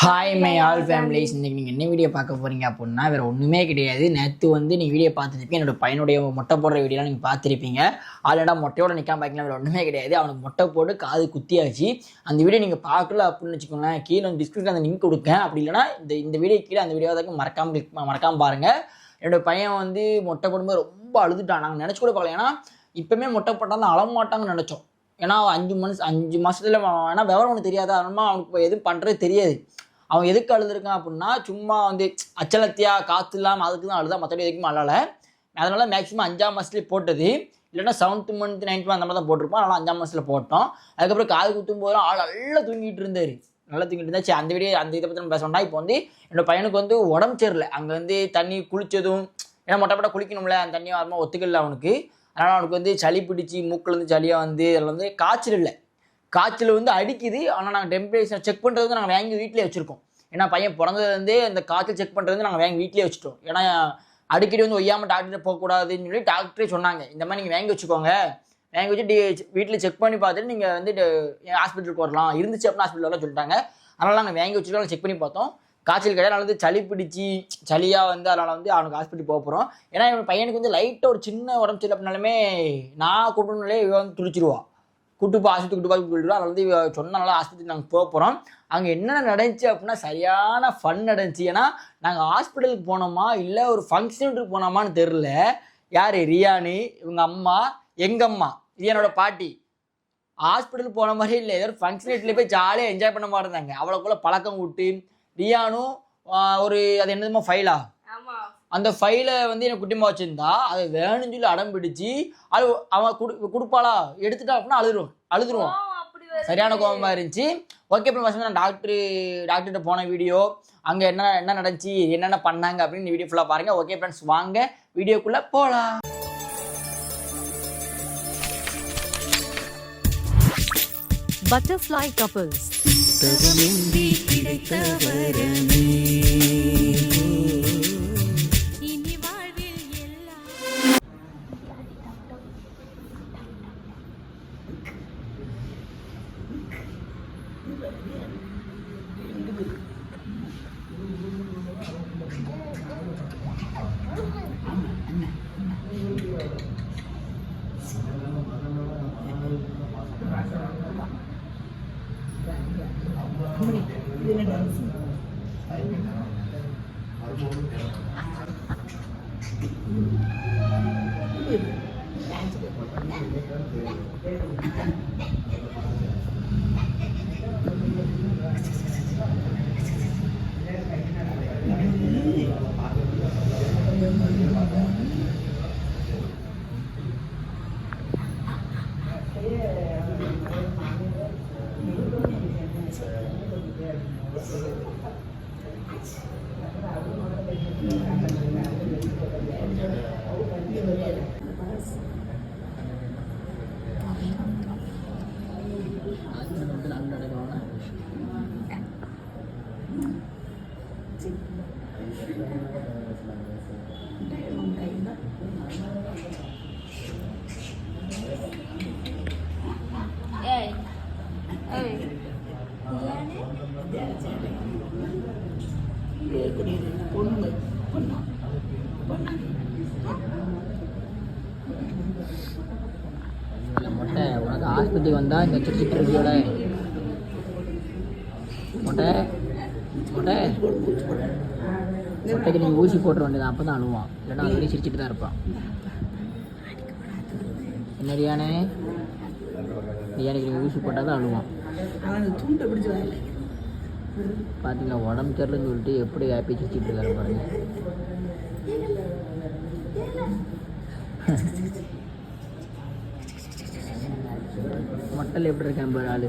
Hi my all families. இன்றைக்கி நீங்கள் என்ன வீடியோ பார்க்க போகிறீங்க அப்படின்னா வேறு ஒன்றுமே கிடையாது. நேற்று நீங்கள் வீடியோ பார்த்துருப்பீங்க, என்னோடய பையனுடைய மொட்டை போடுற வீடியோலாம் நீங்கள் பார்த்துருப்பீங்க. ஆல்ரெடா மொட்டையோட நிற்காம பார்க்கலாம், வேறு ஒன்றுமே கிடையாது. அவனுக்கு மொட்டை போட்டு காது குத்தியாச்சு. அந்த வீடியோ நீங்கள் பார்க்கல அப்படின்னு வச்சுக்கோங்களேன், கீழே டிஸ்கிரிப்ஷனில் அந்த லிங்க் கொடுக்கேன். அப்படி இல்லைனா இந்த வீடியோ கீழே அந்த வீடியோவுக்கு மறக்காமல் பாருங்கள். என்னோடய பையன் மொட்டை போடும்போது ரொம்ப அழுதுட்டான். நாங்கள் நினச்சி கூட பார்க்கல, ஏன்னா இப்போமே மொட்டை போட்டால் தான் அழமாட்டாங்கன்னு நினச்சோம். ஏன்னா 5 மாதத்துல ஏன்னா விவரம் ஒன்று தெரியாது, அதனால அவனுக்கு எதுவும் பண்ணுறது தெரியாது. அவன் எதுக்கு அழுதுருக்கான் அப்படின்னா, சும்மா அச்சலத்தியா காற்று இல்லாமல் அதுக்கு தான் அழுதான், மற்றபடி எதுக்குமே அழலை. அதனால மேக்ஸிமம் 5ஆம் மாதத்துலேயே போட்டது, இல்லைன்னா 7th month 9th month அந்த மாதிரி தான் போட்டிருப்போம். அதனால் 5ஆம் மாதத்தில் போட்டோம். அதுக்கப்புறம் காது குத்தும் போதெல்லாம் ஆள் நல்லா தூங்கிட்டு இருந்தார். சரி, அந்த வீடியோ அந்த இதை பற்றி நம்ம பேசணும்னா, இப்போ என்னோட பையனுக்கு உடம்பு சரியில்லை. அங்கே தண்ணி குளித்ததும், ஏன்னா மொட்டை குளிக்கணும்ல, அந்த தண்ணி வரமா ஒத்துக்கல அவனுக்கு. அதனால் அவனுக்கு சளி பிடிச்சி மூக்கில் சளியாக அதில் காய்ச்சல் இல்லை, காய்ச்சல் அடிக்குது. ஆனால் நாங்கள் டெம்பரேச்சர் செக் பண்ணுறது நாங்கள் வாங்கி வீட்டிலே வச்சுருக்கோம். ஏன்னா பையன் பிறந்ததுலேருந்தே அந்த காய்ச்சல் செக் பண்ணுறது நாங்கள் வாங்கி வீட்டிலே வச்சுட்டோம். ஏன்னா அடிக்கடி ஒய்யாமல் டாக்டர் போகக்கூடாதுன்னு சொல்லி டாக்டரே சொன்னாங்க, இந்த மாதிரி நீங்கள் வாங்கி வச்சுக்கோங்க, வாங்கி வச்சுட்டு வீட்டில் செக் பண்ணி பார்த்துட்டு நீங்கள் ஹாஸ்பிட்டலுக்கு வரலாம், இருந்துச்சு அப்படின்னா ஹாஸ்பிட்டலில் சொல்லிட்டாங்க. அதனால் நாங்கள் வாங்கி வச்சுட்டு செக் பண்ணி பார்த்தோம், காய்ச்சல் கிடையாது. அதனால சளி பிடிச்சி சளியாக அதனால் அவனுக்கு ஹாஸ்பிட்டல் போக போகிறோம். ஏன்னா என் பையனுக்கு லைட்டாக ஒரு சின்ன உடம்பு சரி அப்படின்னாலுமே நான் கூப்பிடணும்லே துடிச்சிருவா, கூட்டுப்பா ஆஸ்பத்திரி கூட்டுப்பா. அதில் சொன்னால ஆஸ்பத்திரி நாங்கள் போக போகிறோம். அங்கே என்னென்ன நடந்துச்சு அப்படின்னா சரியான ஃபன் நடந்துச்சு. ஏன்னா நாங்கள் ஹாஸ்பிட்டலுக்கு போனோமா இல்லை ஒரு ஃபங்க்ஷனுக்கு போனோமான்னு தெரில. யார்? ரியானி, இவங்க அம்மா, எங்கள் அம்மா, இது என்னோட பாட்டி. ஹாஸ்பிட்டலுக்கு போன மாதிரி இல்லை, ஏதோ ஒரு ஃபங்க்ஷன் வீட்டில் போய் ஜாலியாக என்ஜாய் பண்ண மாதிரி இருந்தாங்க. அவ்வளோக்குள்ள பழக்கம் விட்டு ரியானும் ஒரு அது என்னதுமா ஃபைலா, அந்த ஃபைலை எனக்கு குட்டிமா வச்சுருந்தா, அதை வேணும்னு சொல்லி அடம் பிடிச்சி அது அவன் கொடுப்பாளா எடுத்துட்டா அப்படின்னா அழுதுருவான். சரியான கோபமாக இருந்துச்சு. ஓகே, இப்போ ஃபஸ்ட் நான் டாக்டர்கிட்ட போன வீடியோ, அங்கே என்ன நடந்துச்சு, என்னென்ன பண்ணாங்க அப்படின்னு வீடியோ ஃபுல்லாக பாருங்கள். ஓகே ஃப்ரெண்ட்ஸ், வாங்க வீடியோக்குள்ளே போகலாம். Butterfly couples. மொட்டை உனக்கு ஆஸ்பத்திரி வந்தால் இந்த சிரிச்சிட்டு இருக்கியோட மொட்டை மொட்டைக்கு நீங்கள் ஊசி போட்டுற வேண்டியது, அப்போ தான் அழுவான். இல்லைன்னா அது வரையும் சிரிச்சிட்டு தான் இருப்பான். என்ன ரியானிக்கு நீங்கள் ஊசி போட்டால் தான் அழுவான். பார்த்தீங்களா, உடம்பு தெரியலன்னு சொல்லிட்டு எப்படி ஹாப்பி சிரிச்சிட்டு இருக்காரு பாருங்க. மொட்டையில் எப்படி இருக்கேன் பாரு ஆளு.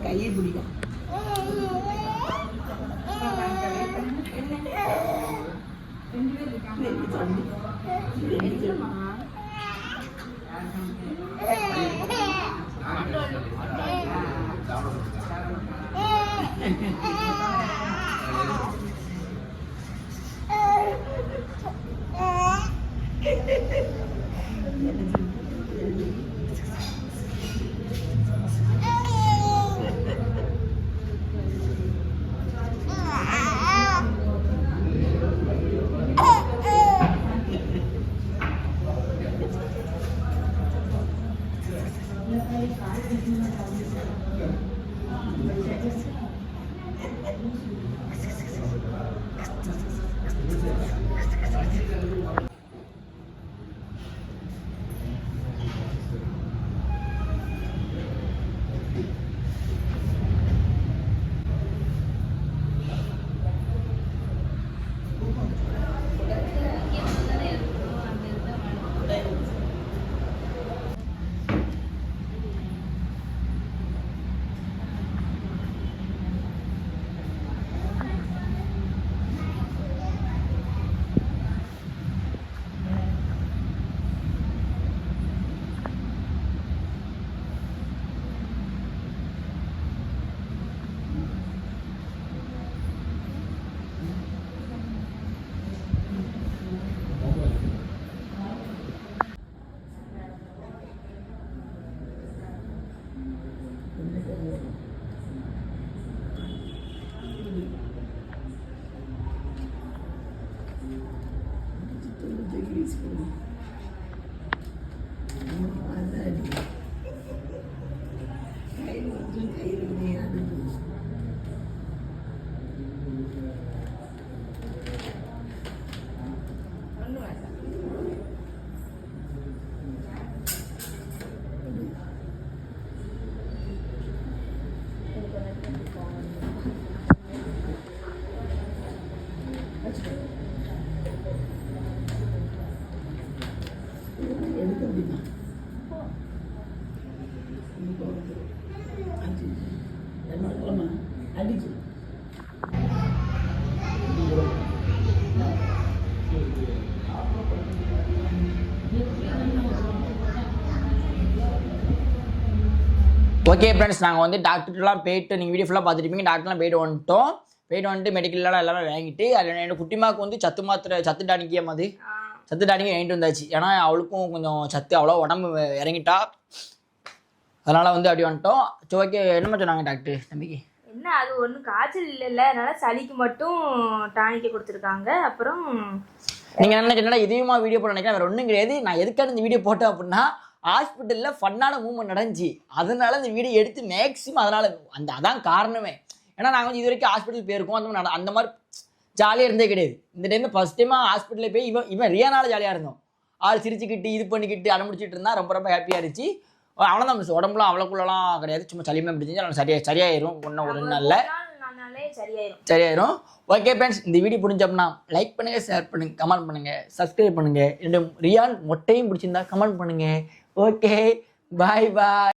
கையை பிடிக்கும் அடிச்சு ஓகே ஃப்ரெண்ட்ஸ், நாங்கள் வந்து டாக்டர்லாம் போயிட்டு நீங்கள் வீடியோ ஃபுல்லாக பார்த்துருப்பீங்க. டாக்டர்லாம் போயிட்டு வந்துட்டு மெடிக்கல்லாம் எல்லாமே வாங்கிட்டு அதில் என்னோட குட்டிமாவுக்கு வந்து சத்து டானிக்கே மாதிரி சத்து டானிக்கே வாங்கிட்டு வந்தாச்சு. ஏன்னா அவளுக்கும் கொஞ்சம் சத்து அவ்வளோ உடம்பு இறங்கிட்டா, அதனால் வந்து அப்படி வந்துட்டோம். சரி, ஓகே. என்ன சொன்னாங்க டாக்டர் தம்பிக்கு? என்ன அது ஒன்றும் காய்ச்சல் இல்லைல்ல, அதனால சளிக்கு மட்டும் டானிக்கை கொடுத்துருக்காங்க. அப்புறம் நீங்கள் என்ன சொன்னா இதையுமா வீடியோ போட நினைக்கிறேன், வேறு ஒன்றும் கிடையாது. நான் எதுக்காக இந்த வீடியோ போட்டேன் அப்படின்னா, ஹாஸ்பிட்டலில் ஃபன்னான மூவ்மெண்ட் நடந்துச்சு, அதனால இந்த வீடியோ எடுத்து மேக்ஸிமம் அதனால் அதான் காரணமே. ஏன்னா நாங்கள் வந்து இது வரைக்கும் ஹாஸ்பிட்டல் போயிருக்கோம், அந்த மாதிரி ஜாலியாக இருந்தே கிடையாது. இந்த டைமில் ஃபஸ்ட் டைமாக ஹாஸ்பிட்டலில் போய் இவன் ரியானால ஜாலியாக இருந்தோம். ஆள் சிரிச்சுக்கிட்டு இது பண்ணிக்கிட்டு அனுப்பிச்சிட்டு இருந்தால் ரொம்ப ஹாப்பியாக இருந்துச்சு. அவ்வளோதான் மிஸ், உடம்புலாம் அவ்வளோக்குள்ளலாம் கிடையாது, சும்மா சளியமாக பிடிச்சிச்சு. அதனால் சரியாயிரும், ஒன்றும் ஒரு நாளில் சரியாயிரும். ஓகே ஃப்ரெண்ட்ஸ், இந்த வீடியோ பிடிச்சோம்னா லைக் பண்ணுங்கள், ஷேர் பண்ணுங்கள், கமெண்ட் பண்ணுங்கள், சப்ஸ்கிரைப் பண்ணுங்கள். என்னோட ரியான் மொட்டையும் பிடிச்சிருந்தா கமெண்ட் பண்ணுங்கள். ஓகே, பாய் பாய்.